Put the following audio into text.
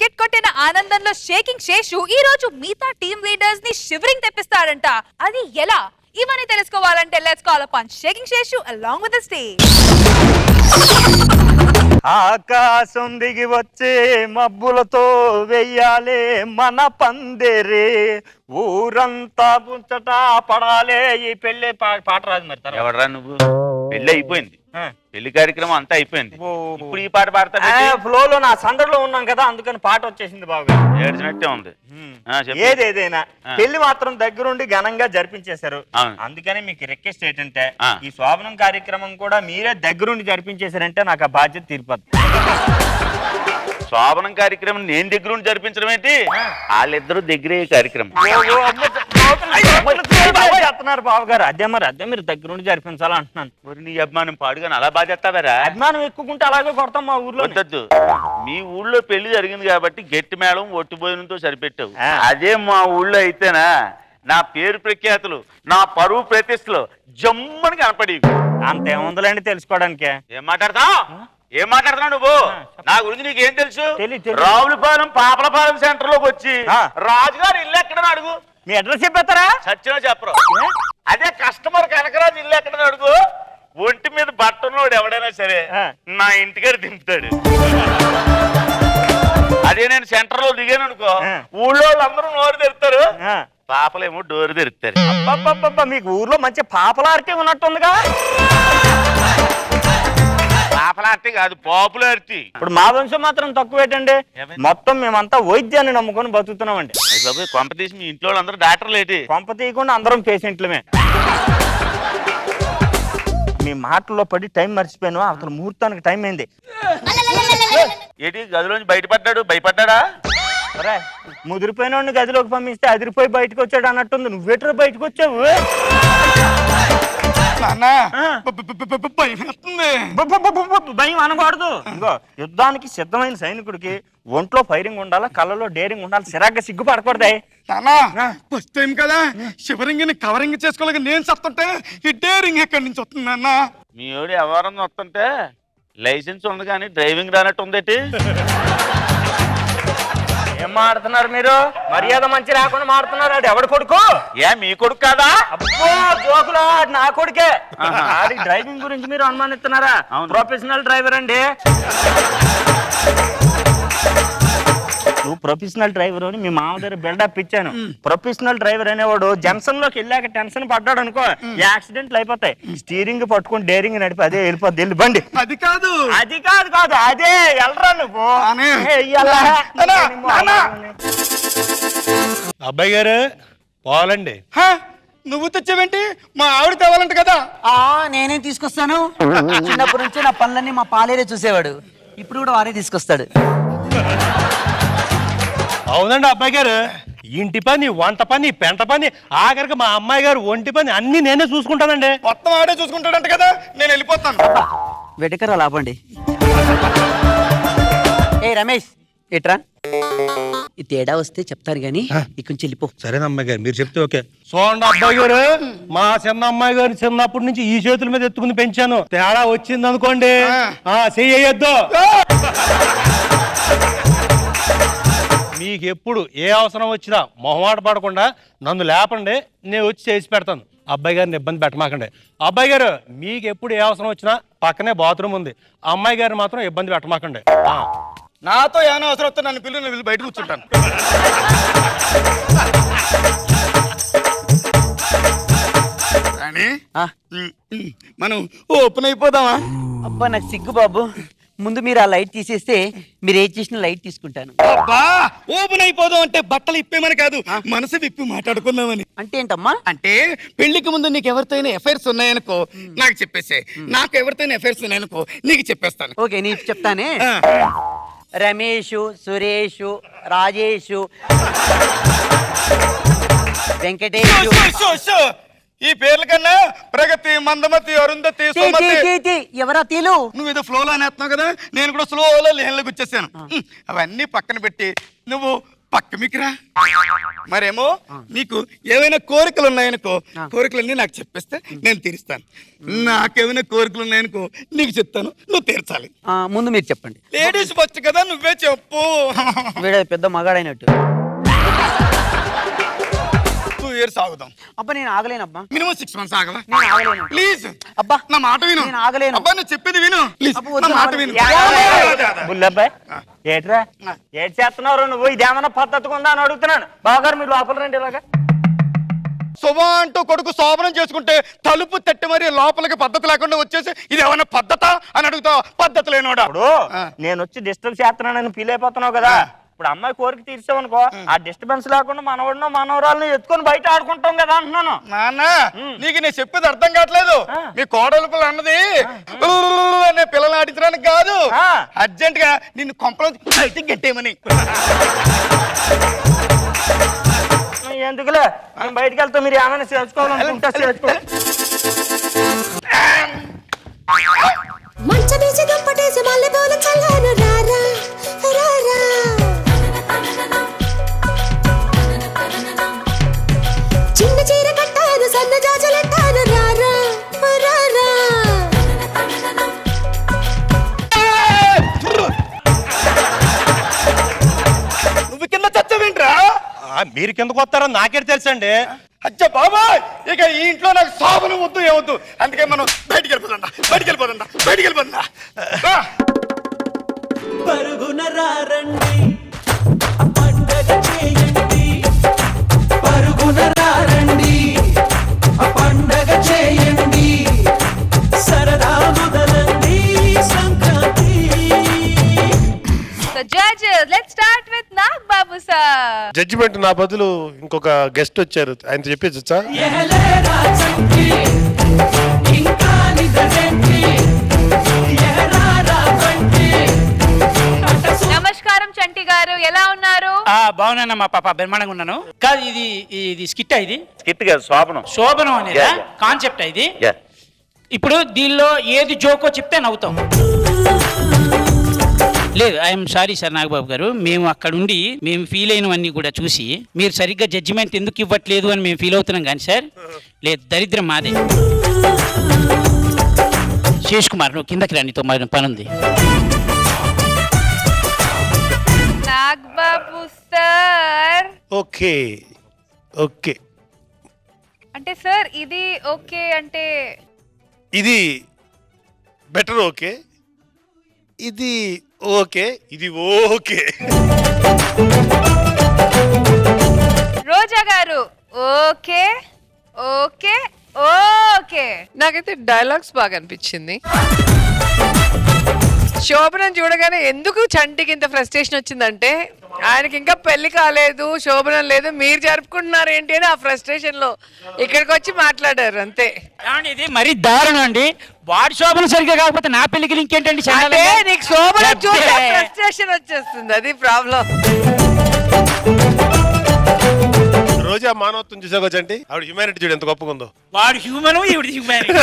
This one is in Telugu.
వికెట్ కొట్టిన ఆనందంలో షేకింగ్ శేషు ఈ రోజు మిగతా టీమ్ లీడర్స్ ని షివరింగ్ తెప్పిస్తాడంట. అది ఎలా? ఇవన్నీ తెలుసుకోవాలంటే let's call upon shaking Seshu along with the stage. ఆకాశం దిగి వచ్చే మబ్బులతో వెయ్యాలే మన పందిరే, ఊరంతా పుంచట పడాలే ఈ పెళ్లి పాట రాదు. మరి ఎవడరా నువ్వు? పెళ్లి అయిపోయింది, పెళ్లి కార్యక్రమం అంతా అయిపోయింది. ఇప్పుడు ఈ పాట పాడతా ఫ్లోలో నా సందడిలో ఉన్నాం కదా, అందుకని పాట వచ్చేసింది. బాబు ఏడ్చినట్టే ఉంది. ఏదేదైనా పెళ్లి మాత్రం దగ్గరుండి ఘనంగా జరిపించేశారు. అందుకని మీకు రిక్వెస్ట్ ఏంటంటే ఈ శోభనం కార్యక్రమం కూడా మీరే దగ్గరుండి జరిపించేశారంటే నాకు ఆ బాధ్యత తీరిపోద్ది. శోభనం కార్యక్రమం నేను దగ్గరుండి జరిపించడం ఏంటి? వాళ్ళిద్దరూ దగ్గరే కార్యక్రమం చేస్తున్నారు బాబు గారు. అదే మీరు దగ్గరుండి జరిపించాలా అంటున్నాను. మరి నీ అభిమానం పాడుగాని అలా బాగా చేస్తావారా? అభిమానం ఎక్కుకుంటే అలాగే కొడతాం మా ఊర్లో. వద్దద్దు, మీ ఊళ్ళో పెళ్లి జరిగింది కాబట్టి గట్టి మేళం ఒట్టి భోజనంతో సరిపెట్టావు. అదే మా ఊళ్ళో అయితేనా నా పేరు ప్రఖ్యాతులు, నా పరువు ప్రతిష్టలు జమ్మని కనపడి. అంతేముందులండి తెలుసుకోవడానికి. ఏం మాట్లాడుతున్నావు నువ్వు? నా గురించి నీకేం తెలుసు? రావులపాలెం పాపలపాలెం సెంటర్ లోకి వచ్చి రాజుగారు ఇల్లు ఎక్కడని అడుగు. మీ అడ్రస్ చెప్పేస్తారా? సత్యమో చెప్పరు. అదే కస్టమర్ కనకరాజు ఇల్లు ఎక్కడని అడుగు. ఒంటి మీద బట్టనోడు ఎవడైనా సరే నా ఇంటికాడ దింపుతాడు. అదే నేను సెంటర్ లో దిగాను అనుకో, ఊళ్ళో వాళ్ళందరూ నోరు తెరుతారు, పాపలేమో డోరు తెరుతారు. మీకు ఊర్లో మంచి పాపలారిటీ ఉన్నట్టుందిగా. పాపలారిటీ కాదు, పాపులారిటీ. ఇప్పుడు మా వంశం మాత్రం తక్కువేటండి. మొత్తం మేమంతా వైద్యాన్ని నమ్ముకొని బతుకుతున్నామండి. కొంప తీసి మీ ఇంట్లో అందరూ డాక్టర్లు ఏంటి? కొంప తీయకుండా అందరం పేషెంట్లమే. మీ మాటల్లో పడి టైం మర్చిపోయాను. అసలు ముహూర్తానికి టైం అయింది. ఏంటి గదిలోంచి భయపడ్డా? ముదిరిపోయిన గదిలోకి పంపిస్తే అదిరిపోయి బయటకు వచ్చాడు అన్నట్టుంది. నువ్వేటర్ బయటకు వచ్చావు? భయం అనకూడదు. ఇంకో యుద్ధానికి సిద్ధమైన సైనికుడికి ఒంట్లో ఫైరింగ్ ఉండాలా, కళ్ళలో డేరింగ్ ఉండాలి, సిరాగ్గా సిగ్గుపడకూడదు. ఫస్ట్ టైం కదా శివరింగిని కవరింగ్ చేసుకోలేక నేను చెప్తుంటే ఈ డేరింగ్ ఎక్కడి నుంచి వస్తుంది అన్న? మీ ఓడి ఎవరన్నా వస్తుంటే లైసెన్స్ ఉంది కానీ డ్రైవింగ్ రానట్టు ఉందేటి. ఏం మాడుతున్నారు మీరు? మర్యాద మంచి రాకుండా మాడుతున్నారు. అది ఎవడి కొడుకు? మీ కొడుకు కాదా? అబ్బో జోకులా, నా కొడుకే. డ్రైవింగ్ గురించి మీరు అనుమానిస్తున్నారా? ప్రొఫెషనల్ డ్రైవర్ అండి. నువ్వు ప్రొఫెషనల్ డ్రైవర్ అని మీ మామ దగ్గర బిల్డప్ ఇచ్చాను. ప్రొఫెషనల్ డ్రైవర్ అనేవాడు జంక్షన్ లోకి వెళ్ళాక టెన్షన్ పడ్డాడు అనుకో, యాక్సిడెంట్లు అయిపోతాయి. స్టీరింగ్ పట్టుకుని డేరింగ్ నడిపి అదే వెళ్ళిపోద్ది. వెళ్ళి బండి. అది కాదు అదే వెళ్ళరా నువ్వు. అబ్బాయి గారు పోవాలండి. నువ్వు తెచ్చావేంటి? మా ఆవిడ తేవాలంట కదా. నేనేం తీసుకొస్తాను? చిన్నప్పటి నుంచి నా పనులన్నీ మా పాలేరే చూసేవాడు. ఇప్పుడు కూడా వారే తీసుకొస్తాడు. అవునండి అబ్బాయి గారు, ఇంటి పని, వంట పని, పెంట పని, ఆఖరికి మా అమ్మాయి గారు ఒంటి పని అన్ని నేనే చూసుకుంటానండి. మొత్తం ఆడే చూసుకుంటాడంట కదా. నేను వెళ్ళిపోతాను. వెటకరా లాపండి. ఏ రమేష్ ఎట్రా, ఈ తేడా వస్తే చెప్తాను గాని ఇక్కడ చెల్లిపో. సరేనా అమ్మాయి గారు, మీరు చెప్తే ఓకే. చూడండి అబ్బాయి గారు, మా చిన్న అమ్మాయి గారు చిన్నప్పటి నుంచి ఈ చేతుల మీద ఎత్తుకుని పెంచాను. తేడా వచ్చింది అనుకోండి చెయ్యొద్దు. మీకు ఎప్పుడు ఏ అవసరం వచ్చినా మొహమాట పడకుండా నన్ను లేపండి, నేను వచ్చి చేసి పెడతాను. అబ్బాయి గారిని ఇబ్బంది పెట్టమాకండి. అబ్బాయి గారు, మీకు ఎప్పుడు ఏ అవసరం వచ్చినా పక్కనే బాత్రూమ్ ఉంది, అమ్మాయి గారిని మాత్రం ఇబ్బంది పెట్టమాకండి. నాతో ఏమైనా అవసరం వస్తే నన్ను పిల్లలు వెళ్ళి బయట కూర్చుంటాను. మనం ఓపెన్ అయిపోదామా? అబ్బా నాకు సిగ్గు బాబు. ముందు మీరు ఆ లైట్ తీసేస్తే మీరు ఏం చేసిన లైట్ తీసుకుంటాను. అబ్బా ఓపెన్ అయిపోదాం అంటే బట్టలు ఇప్పేమని కాదు, మనసు విప్పి మాట్లాడుకుందామని. అంటే ఏంటమ్మా? అంటే పెళ్లికి ముందు నీకు ఎవరితో ఎఫైర్స్ ఉన్నాయనుకో నాకు చెప్పేసే, నాకు ఎవరితో ఎఫైర్స్ ఉన్నాయనుకో నీకు చెప్పేస్తాను. ఓకే నీకు చెప్తానే. రమేష్, సురేష్, రాజేష్, వెంకటేష్. ఈ పేర్ల కన్నా ప్రగతి, మందమతి, అరుంధతి, ఎవరా తీలు? నువ్వు ఏదో ఫ్లోలో అనేస్తున్నావు కదా, నేను కూడా స్లోలో లేన్లోకి వచ్చేసాను. అవన్నీ పక్కన పెట్టి నువ్వు పక్క మీకురా. మరేమో నీకు ఏమైనా కోరికలు ఉన్నాయనుకో, కోరికలన్నీ నాకు చెప్పేస్తే నేను తీరుస్తాను. నాకేమైనా కోరికలు ఉన్నాయనుకో నీకు చెప్తాను, నువ్వు తీర్చాలి. ముందు మీరు చెప్పండి. లేడీస్ ఫస్ట్ కదా, నువ్వే చెప్పు. వీడే పెద్ద మగాడైనట్టు. 2 years ఆగుదాం. అబ్బా నేను ఆగలేనబ్బా. Minimum 6 months ఆగవా? నేను ఆగలేను. ప్లీజ్ అబ్బా నా మాట విను. నేను ఆగలేను. అబ్బా నేను చెప్పేది విను. ప్లీజ్ అబ్బా, వద్దు, నా మాట ఆగలేను. విను. బుల్లబ్బాయ్ ఏట్రా ఏడ్ చేస్తున్నారు నువ్వు? ఇదేమన్నా పద్ధతిగా ఉందా అని అడుగుతున్నాను. బావగారు మీరు లోపల రండి. ఇలాగా శుభ అంటూ కొడుకు శోభనం చేసుకుంటే తలుపు తట్టి మరి లోపలికి పద్ధతి లేకుండా వచ్చేసి ఇది ఏమన్నా పద్ధత అని అడుగుతావు? పద్ధతి లేనోడా. ఇప్పుడు నేను వచ్చి డిస్టర్బ్ చేస్తున్నానని ఫీల్ అయిపోతున్నావు కదా. ఇప్పుడు అమ్మాయి కోరిక తీర్చావనుకో, ఆ డిస్టర్బెన్స్ లేకుండా మనవాడిని మనవరాలను ఎత్తుకొని బయట ఆడుకుంటాం కదా అంటున్నాను. నాన్న నీకు నేను చెప్పేది అర్థం కావట్లేదు. మీ కోడలు పిల్ల అన్నది అనే పిల్లలు ఆడించడానికి కాదు, అర్జెంట్ గా నిన్ను కొంపలో బయటికి గట్టేయమని. ఎందుకులే మేము బయటకు వెళ్తాం. మీరు ఏమైనా చేసుకోవాలనుకుంటే చేసుకో. మంచమేసి దుప్పటేసి మల్లెపూలు చల్లాను రారా రారా, చిన్న చీర కట్టాను సన్న జాజులెట్టాను రారా రారా. నువ్వు కింద చచ్చవేంట్రా? మీరు కిందకు వస్తారో నాకే తెలుసండి. అచ్చా బాబాయ్, ఇక ఈ ఇంట్లో నాకు సాబును వద్దు ఏవద్దు. అందుకే మనం బయటికి వెళ్ళిపోతుందా, బయటికి వెళ్ళిపోతుందా, బయటికి వెళ్ళిపోతుందా. పరుగున రారండి పండగ చేయండి, పరుగున రారండి పండగ చేయండి, సరదా మొదలండి సంక్రాంతి. So judges, let's start with Nag Babu sir. Judgement నా బదులు ఇంకొక గెస్ట్ వచ్చారు, ఆయన చెప్పేచ్చా? ఎహలేరా చంటి ఇంకా నిదరెంటి, ఎహరారా బంటి. నమస్కారం చంటి గారు, ఎలా ఉన్నారు? బాగున్నా మా పాప, బ్రహ్మాండంగా ఉన్నాను. కాదు ఇది స్కిట్ ఇది స్కిట్ కాదు, శోభనం. శోభనం అనేది కాన్సెప్ట్ ఇది. ఇప్పుడు దీనిలో ఏది జోకో చెప్తే నవ్వుతాం. లేదు, ఐఎమ్ సారీ సార్ నాగబాబు గారు, మేము అక్కడ ఉండి మేము ఫీల్ అయినవన్నీ కూడా చూసి మీరు సరిగ్గా జడ్జిమెంట్ ఎందుకు ఇవ్వట్లేదు అని మేము ఫీల్ అవుతున్నాం. కానీ సార్ లేదు, దరిద్రం మాదే. శేష్ కుమార్ నువ్వు కిందకి రా, నీతో పని ఉంది. నాగ్ బాబు సార్. ఓకే ఓకే అంటే సార్ ఇది ఓకే అంటే ఇది బెటర్, ఓకే ఇది ఓకే, ఇది ఓకే. రోజా గారు ఓకే ఓకే ఓకే. నాకైతే డైలాగ్స్ బాగా అనిపించింది. శోభనం చూడగానే ఎందుకు చంటికి ఇంత ఫ్రస్ట్రేషన్ వచ్చిందంటే ఆయనకి ఇంకా పెళ్లి కాలేదు, శోభనం లేదు, మీరు జరుపుకుంటున్నారు ఏంటి అని ఆ ఫ్రస్ట్రేషన్ లో ఇక్కడికి వచ్చి మాట్లాడారు అంతే. ఇది మరీ దారుణం అండి. వాడి శోభనం సరిగ్గా కాకపోతే నా పెళ్లికి ఇంకేంటండి? అంటే నీకు శోభనం చూస్తే ఫ్రస్ట్రేషన్ వచ్చేస్తుంది, అది ప్రాబ్లం. రోజా మానవత్వం చూసావా చంటి? ఆవిడ హ్యూమానిటీ చూడు ఎంత గొప్పగా ఉందో. వాడు హ్యూమన్, ఈవిడ హ్యూమానిటీ.